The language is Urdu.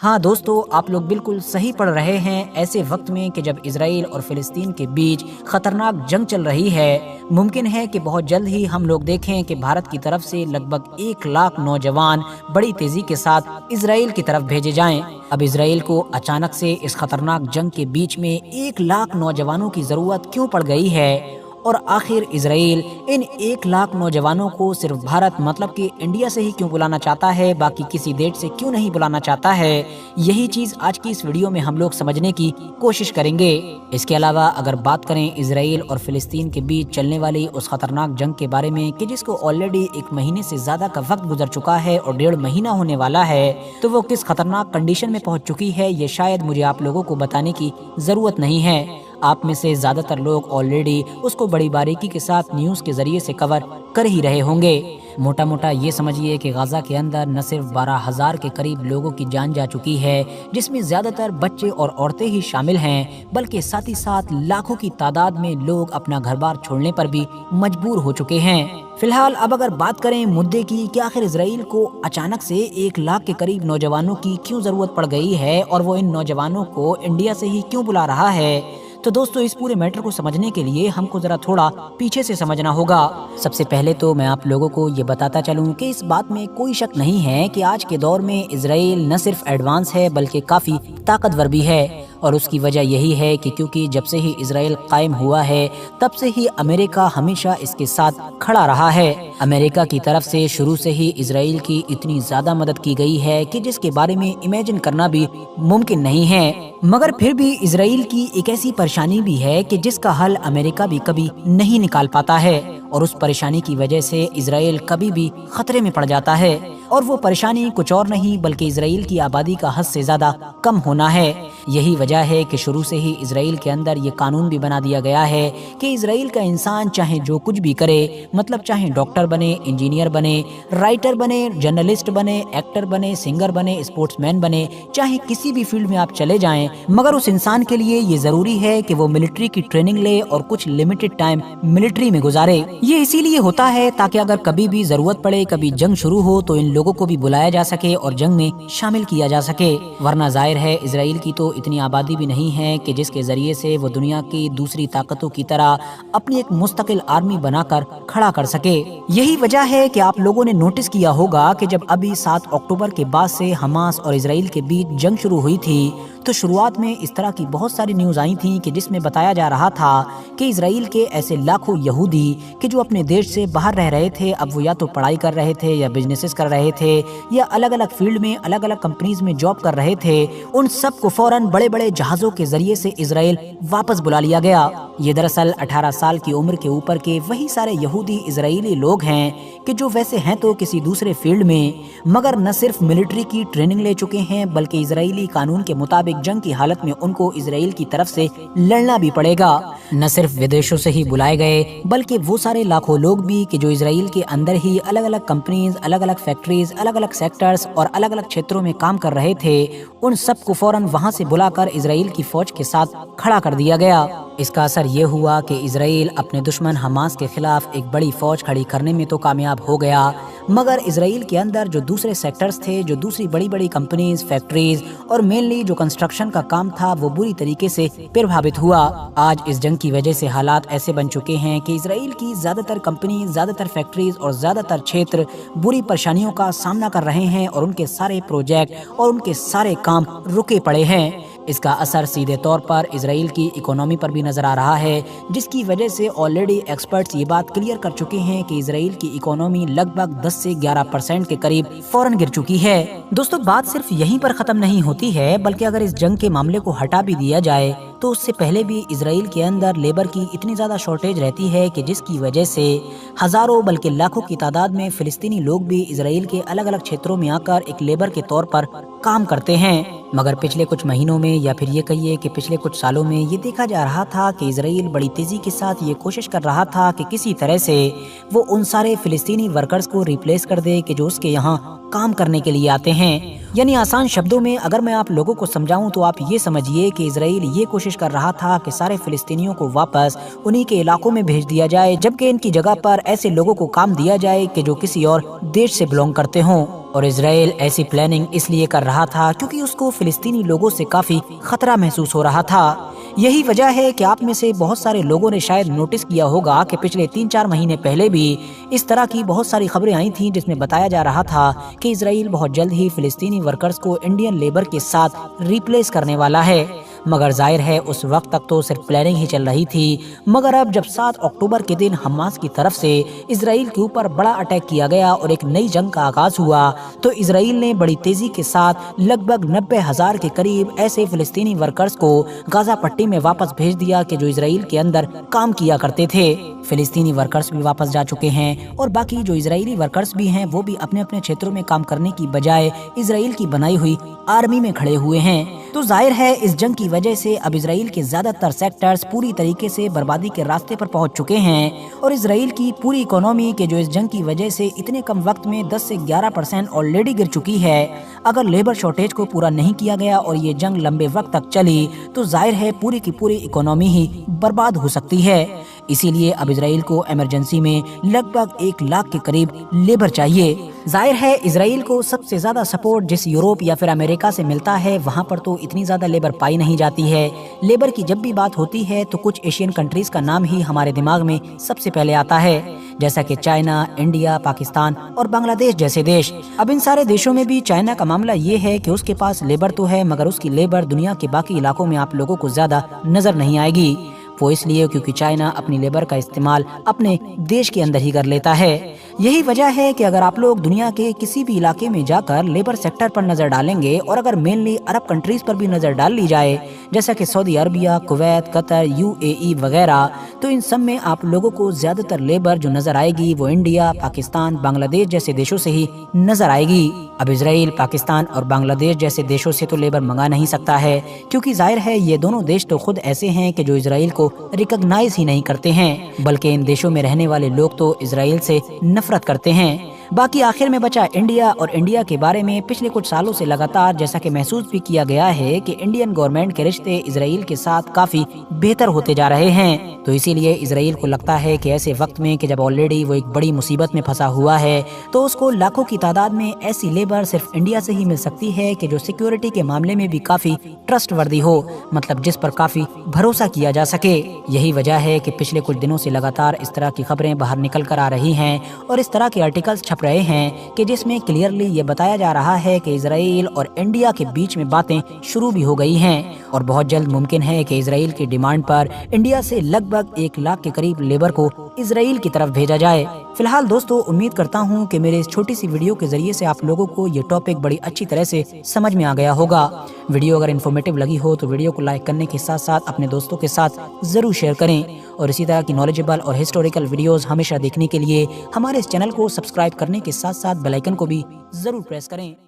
ہاں دوستو، آپ لوگ بالکل صحیح پڑھ رہے ہیں۔ ایسے وقت میں کہ جب اسرائیل اور فلسطین کے بیچ خطرناک جنگ چل رہی ہے، ممکن ہے کہ بہت جلد ہی ہم لوگ دیکھیں کہ بھارت کی طرف سے لگ بھگ 1 لاکھ نوجوان بڑی تیزی کے ساتھ اسرائیل کی طرف بھیجے جائیں۔ اب اسرائیل کو اچانک سے اس خطرناک جنگ کے بیچ میں 1 لاکھ نوجوانوں کی ضرورت کیوں پڑ گئی ہے؟ اور آخر اسرائیل ان 1 لاکھ نوجوانوں کو صرف بھارت مطلب کہ انڈیا سے ہی کیوں بلانا چاہتا ہے، باقی کسی دیش سے کیوں نہیں بلانا چاہتا ہے؟ یہی چیز آج کی اس ویڈیو میں ہم لوگ سمجھنے کی کوشش کریں گے۔ اس کے علاوہ اگر بات کریں اسرائیل اور فلسطین کے بیچ چلنے والی اس خطرناک جنگ کے بارے میں کہ جس کو آلریڈی 1 مہینے سے زیادہ کا وقت گزر چکا ہے اور 1.5 مہینہ ہونے والا ہے، تو وہ کس خطرناک کنڈیشن میں پہنچ چکی ہے یہ شاید مجھے آپ لوگوں کو بتانے کی ضرورت نہیں ہے۔ آپ میں سے زیادہ تر لوگ آلریڈی اس کو بڑی باریکی کے ساتھ نیوز کے ذریعے سے کور کر ہی رہے ہوں گے۔ موٹا موٹا یہ سمجھیے کہ غزہ کے اندر نہ صرف 12,000 کے قریب لوگوں کی جان جا چکی ہے، جس میں زیادہ تر بچے اور عورتیں ہی شامل ہیں، بلکہ ساتھ ہی ساتھ لاکھوں کی تعداد میں لوگ اپنا گھر بار چھوڑنے پر بھی مجبور ہو چکے ہیں۔ فی الحال اب اگر بات کریں مدعے کی کہ آخر اسرائیل کو اچانک سے 1 لاکھ کے قریب نوجوانوں کی کیوں ضرورت پڑ گئی ہے اور وہ ان نوجوانوں کو انڈیا سے ہی کیوں بلا رہا ہے، تو دوستو اس پورے میٹر کو سمجھنے کے لیے ہم کو ذرا تھوڑا پیچھے سے سمجھنا ہوگا۔ سب سے پہلے تو میں آپ لوگوں کو یہ بتاتا چلوں کہ اس بات میں کوئی شک نہیں ہے کہ آج کے دور میں اسرائیل نہ صرف ایڈوانس ہے بلکہ کافی طاقتور بھی ہے، اور اس کی وجہ یہی ہے کہ کیونکہ جب سے ہی اسرائیل قائم ہوا ہے تب سے ہی امریکہ ہمیشہ اس کے ساتھ کھڑا رہا ہے۔ امریکہ کی طرف سے شروع سے ہی اسرائیل کی اتنی زیادہ مدد کی گئی ہے کہ جس کے بارے میں امیجن کرنا بھی ممکن نہیں ہے، مگر پھر بھی اسرائیل کی ایک ایسی پریشانی بھی ہے کہ جس کا حل امریکہ بھی کبھی نہیں نکال پاتا ہے، اور اس پریشانی کی وجہ سے اسرائیل کبھی بھی خطرے میں پڑ جاتا ہے، اور وہ پریشانی کچھ اور نہیں بلکہ اسرائیل کی آبادی کا حد سے زیادہ کم ہونا ہے۔ یہی وجہ ہے کہ شروع سے ہی اسرائیل کے اندر یہ قانون بھی بنا دیا گیا ہے کہ اسرائیل کا انسان چاہے جو کچھ بھی کرے، مطلب چاہے ڈاکٹر بنے، انجینئر بنے، رائٹر بنے، جرنلسٹ بنے، ایکٹر بنے، سنگر بنے، اسپورٹس مین بنے، چاہے کسی بھی فیلڈ میں آپ چلے جائیں، مگر اس انسان کے لیے یہ ضروری ہے کہ وہ ملٹری کی ٹریننگ لے اور کچھ لمیٹڈ ٹائم ملٹری میں گزارے۔ یہ اسی لیے ہوتا ہے تاکہ اگر کبھی بھی ضرورت پڑے، کبھی جنگ شروع ہو تو ان لوگوں کو بھی بلایا جا سکے اور جنگ میں شامل کیا جا سکے، ورنہ ظاہر ہے اسرائیل کی تو اتنی آبادی بھی نہیں ہے کہ جس کے ذریعے سے وہ دنیا کی دوسری طاقتوں کی طرح اپنی ایک مستقل آرمی بنا کر کھڑا کر سکے۔ یہی وجہ ہے کہ آپ لوگوں نے نوٹس کیا ہوگا کہ جب ابھی 7 اکتوبر کے بعد سے حماس اور اسرائیل کے بیچ جنگ شروع ہوئی تھی تو شروعات میں اس طرح کی بہت ساری نیوز آئی تھیں کہ جس میں بتایا جا رہا تھا کہ اسرائیل کے ایسے لاکھوں یہودی کہ جو اپنے دیش سے باہر رہ رہے تھے، اب وہ یا تو پڑھائی کر رہے تھے یا بزنسز کر رہے تھے یا الگ الگ فیلڈ میں الگ الگ کمپنیز میں جاب کر رہے تھے، ان سب کو فوراً بڑے بڑے جہازوں کے ذریعے سے اسرائیل واپس بلا لیا گیا۔ یہ دراصل 18 سال کی عمر کے اوپر کے وہی سارے یہودی اسرائیلی لوگ ہیں کہ جو ویسے ہیں تو کسی دوسرے فیلڈ میں، مگر نہ صرف ملٹری کی ٹریننگ لے چکے ہیں بلکہ اسرائیلی قانون کے مطابق جنگ کی حالت میں ان کو اسرائیل کی طرف سے لڑنا بھی پڑے گا۔ نہ صرف ودیشوں سے ہی بلائے گئے بلکہ وہ سارے لاکھوں لوگ بھی کہ جو اسرائیل کے اندر ہی الگ الگ کمپنیز، الگ الگ فیکٹریز، الگ الگ سیکٹرز اور الگ الگ چھیتروں میں کام کر رہے تھے، ان سب کو فوراً وہاں سے بلا کر اسرائیل کی فوج کے ساتھ کھڑا کر دیا گیا۔ اس کا اثر یہ ہوا کہ اسرائیل اپنے دشمن حماس کے خلاف ایک بڑی فوج کھڑی کرنے میں تو کامیاب ہو گیا، مگر اسرائیل کے اندر جو دوسرے سیکٹرز تھے، جو دوسری بڑی بڑی کمپنیز، فیکٹریز اور مینلی جو کنسٹرکشن کا کام تھا، وہ بری طریقے سے پربھاوت ہوا۔ آج اس جنگ کی وجہ سے حالات ایسے بن چکے ہیں کہ اسرائیل کی زیادہ تر کمپنیز، زیادہ تر فیکٹریز اور زیادہ تر چھیتر بری پریشانیوں کا سامنا کر رہے ہیں اور ان کے سارے پروجیکٹ اور ان کے سارے کام رکے پڑے ہیں۔ اس کا اثر سیدھے طور پر اسرائیل کی اکانومی پر بھی نظر آ رہا ہے، جس کی وجہ سے آلریڈی ایکسپرٹس یہ بات کلیئر کر چکے ہیں کہ اسرائیل کی اکانومی لگ بھگ 10 سے 11% کے قریب فوراً گر چکی ہے۔ دوستو بات صرف یہیں پر ختم نہیں ہوتی ہے، بلکہ اگر اس جنگ کے معاملے کو ہٹا بھی دیا جائے تو اس سے پہلے بھی اسرائیل کے اندر لیبر کی اتنی زیادہ شارٹیج رہتی ہے کہ جس کی وجہ سے ہزاروں بلکہ لاکھوں کی تعداد میں فلسطینی لوگ بھی اسرائیل کے الگ الگ چھیتروں میں آ کر ایک لیبر کے طور پر کام کرتے ہیں، مگر پچھلے کچھ مہینوں میں یا پھر یہ کہیے کہ پچھلے کچھ سالوں میں یہ دیکھا جا رہا تھا کہ اسرائیل بڑی تیزی کے ساتھ یہ کوشش کر رہا تھا کہ کسی طرح سے وہ ان سارے فلسطینی ورکرز کو ریپلیس کر دے کہ جو اس کے یہاں کام کرنے کے لیے آتے ہیں۔ یعنی آسان شبدوں میں اگر میں آپ لوگوں کو سمجھاؤں تو آپ یہ سمجھیے کہ اسرائیل یہ کوشش کر رہا تھا کہ سارے فلسطینیوں کو واپس انہی کے علاقوں میں بھیج دیا جائے، جبکہ ان کی جگہ پر ایسے لوگوں کو کام دیا جائے کہ جو کسی اور دیش سے بلونگ کرتے ہوں۔ اور اسرائیل ایسی پلاننگ اس لیے کر رہا تھا کیونکہ اس کو فلسطینی لوگوں سے کافی خطرہ محسوس ہو رہا تھا۔ یہی وجہ ہے کہ آپ میں سے بہت سارے لوگوں نے شاید نوٹس کیا ہوگا کہ پچھلے 3-4 مہینے پہلے بھی اس طرح کی بہت ساری خبریں آئی تھیں جس میں بتایا جا رہا تھا کہ اسرائیل بہت جلد ہی فلسطینی ورکرز کو انڈین لیبر کے ساتھ ریپلیس کرنے والا ہے۔ مگر ظاہر ہے اس وقت تک تو صرف پلاننگ ہی چل رہی تھی، مگر اب جب 7 اکتوبر کے دن حماس کی طرف سے اسرائیل کے اوپر بڑا اٹیک کیا گیا اور ایک نئی جنگ کا آغاز ہوا تو اسرائیل نے بڑی تیزی کے ساتھ لگ بھگ 90,000 کے قریب ایسے فلسطینی ورکرز کو غزہ پٹی میں واپس بھیج دیا کہ جو اسرائیل کے اندر کام کیا کرتے تھے۔ فلسطینی ورکرز بھی واپس جا چکے ہیں اور باقی جو اسرائیلی ورکرز بھی ہیں وہ بھی اپنے اپنے چھیتروں میں کام کرنے کی بجائے اسرائیل کی بنائی ہوئی آرمی میں کھڑے ہوئے ہیں۔ تو ظاہر ہے اس جنگ کی وجہ سے اب اسرائیل کے زیادہ تر سیکٹرز پوری طریقے سے بربادی کے راستے پر پہنچ چکے ہیں اور اسرائیل کی پوری اکانومی کے جو اس جنگ کی وجہ سے اتنے کم وقت میں 10 سے 11% آلریڈی گر چکی ہے۔ اگر لیبر شارٹیج کو پورا نہیں کیا گیا اور یہ جنگ لمبے وقت تک چلی تو ظاہر ہے پوری کی پوری اکانومی ہی برباد ہو سکتی ہے۔ اسی لیے اب اسرائیل کو ایمرجنسی میں لگ بھگ 1 لاکھ کے قریب لیبر چاہیے۔ ظاہر ہے اسرائیل کو سب سے زیادہ سپورٹ جس یورپ یا پھر امریکہ سے ملتا ہے وہاں پر تو اتنی زیادہ لیبر پائی نہیں جاتی ہے۔ لیبر کی جب بھی بات ہوتی ہے تو کچھ ایشین کنٹریز کا نام ہی ہمارے دماغ میں سب سے پہلے آتا ہے، جیسا کہ چائنا، انڈیا، پاکستان اور بنگلہ دیش جیسے دیش۔ اب ان سارے دیشوں میں بھی چائنا کا معاملہ یہ ہے کہ اس کے پاس لیبر تو ہے مگر اس کی لیبر دنیا کے باقی علاقوں میں آپ لوگوں کو زیادہ نظر نہیں آئے گی۔ وہ اس لیے کیونکہ چائنا اپنی لیبر کا استعمال اپنے دیش کے اندر ہی کر لیتا ہے۔ یہی وجہ ہے کہ اگر آپ لوگ دنیا کے کسی بھی علاقے میں جا کر لیبر سیکٹر پر نظر ڈالیں گے اور اگر مینلی عرب کنٹریز پر بھی نظر ڈال لی جائے جیسا کہ سعودی عربیہ، کویت، قطر، UAE وغیرہ، تو ان سب میں آپ لوگوں کو زیادہ تر لیبر جو نظر آئے گی وہ انڈیا، پاکستان، بنگلہ دیش جیسے دیشوں سے ہی نظر آئے گی۔ اب اسرائیل، پاکستان اور بنگلہ دیش جیسے دیشوں سے تو لیبر منگا نہیں سکتا ہے کیونکہ ظاہر ہے یہ دونوں دیش تو خود ایسے ہیں کہ جو اسرائیل کو ریکگنائز ہی نہیں کرتے ہیں، بلکہ ان دیشوں میں رہنے والے لوگ تو اسرائیل سے نفرت کرتے ہیں۔ باقی آخر میں بچا انڈیا، اور انڈیا کے بارے میں پچھلے کچھ سالوں سے لگاتار جیسا کہ محسوس بھی کیا گیا ہے کہ انڈین گورنمنٹ کے رشتے اسرائیل کے ساتھ کافی بہتر ہوتے جا رہے ہیں۔ تو اسی لیے اسرائیل کو لگتا ہے کہ ایسے وقت میں کہ جب آلریڈی وہ ایک بڑی مصیبت میں پھنسا ہوا ہے تو اس کو لاکھوں کی تعداد میں ایسی لیبر صرف انڈیا سے ہی مل سکتی ہے کہ جو سیکیورٹی کے معاملے میں بھی کافی ٹرسٹ وردی ہو، مطلب جس پر کافی بھروسہ کیا جا سکے۔ یہی وجہ ہے کہ پچھلے کچھ دنوں سے لگاتار اس طرح کی خبریں باہر نکل کر آ رہی ہیں اور اس طرح کے آرٹیکلز چھپ رہے ہیں کہ جس میں کلیئرلی یہ بتایا جا رہا ہے کہ اسرائیل اور انڈیا کے بیچ میں باتیں شروع بھی ہو گئی ہیں اور بہت جلد ممکن ہے کہ اسرائیل کی ڈیمانڈ پر انڈیا سے لگ بھگ 1 لاکھ کے قریب لیبر کو اسرائیل کی طرف بھیجا جائے۔ فی الحال دوستو امید کرتا ہوں کہ میرے اس چھوٹی سی ویڈیو کے ذریعے سے آپ لوگوں کو یہ ٹاپک بڑی اچھی طرح سے سمجھ میں آ گیا ہوگا۔ ویڈیو اگر انفارمیٹیو لگی ہو تو ویڈیو کو لائک کرنے کے ساتھ ساتھ اپنے دوستوں کے ساتھ ضرور شیئر کریں اور اسی طرح کی نالجبل اور ہسٹوریکل ویڈیوز ہمیشہ دیکھنے کے لیے ہمارے اس چینل کو سبسکرائب کرنے کے ساتھ ساتھ بیل آئیکن کو بھی ضرور پریس کریں۔